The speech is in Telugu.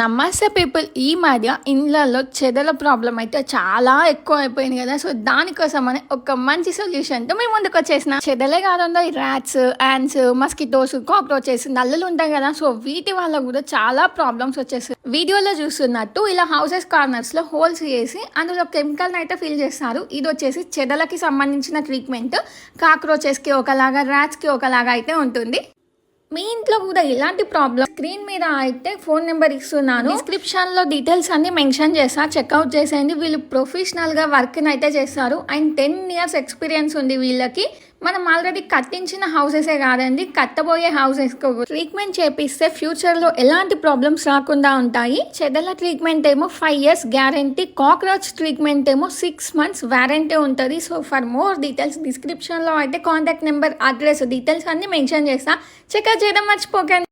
నమస్తే పీపుల్. ఈ మధ్య ఇండ్లలో చెదల ప్రాబ్లం అయితే చాలా ఎక్కువ అయిపోయింది కదా. సో దానికోసం అని ఒక మంచి సొల్యూషన్తో మేము ముందుకు వచ్చేసిన. చెదలే కాకుండా ఈ ర్యాట్స్, యాండ్స్, మస్కిటోస్, కాక్రోచెస్, నల్లులు ఉంటాయి కదా. సో వీటి వల్ల కూడా చాలా ప్రాబ్లమ్స్ వచ్చేస్తాయి. వీడియోలో చూస్తున్నట్టు ఇలా హౌసెస్ కార్నర్స్ లో హోల్స్ చేసి అందులో కెమికల్ అయితే ఫిల్ చేస్తారు. ఇది వచ్చేసి చెదలకి సంబంధించిన ట్రీట్మెంట్. కాక్రోచెస్ కి ఒకలాగా, ర్యాట్స్ కి ఒకలాగా అయితే ఉంటుంది. మీ ఇంట్లో కూడా ఇలాంటి ప్రాబ్లం స్క్రీన్ మీద అయితే ఫోన్ నెంబర్ ఇస్తున్నాను, డిస్క్రిప్షన్ లో డీటెయిల్స్ అన్ని మెన్షన్ చేస్తా, చెక్అవుట్ చేసేయండి. వీళ్ళు ప్రొఫెషనల్ గా వర్క్ అయితే చేస్తారు అండ్ 10 years ఎక్స్పీరియన్స్ ఉంది వీళ్ళకి. మనం ఆల్రెడీ కట్టించిన హౌసెసే కాదండి, కట్టబోయే హౌసెస్ ట్రీట్మెంట్ చేపిస్తే ఫ్యూచర్ లో ఎలాంటి ప్రాబ్లమ్స్ రాకుండా ఉంటాయి. చెదల ట్రీట్మెంట్ ఏమో 5 years గ్యారంటీ, కాక్రోచ్ ట్రీట్మెంట్ ఏమో 6 months వారంటీ ఉంటుంది. So for more details description లో అయితే కాంటాక్ట్ నెంబర్, అడ్రస్, డీటెయిల్స్ అన్ని మెన్షన్ చేస్తా, చెక్అవుట్ చేయడం మర్చిపోకండి.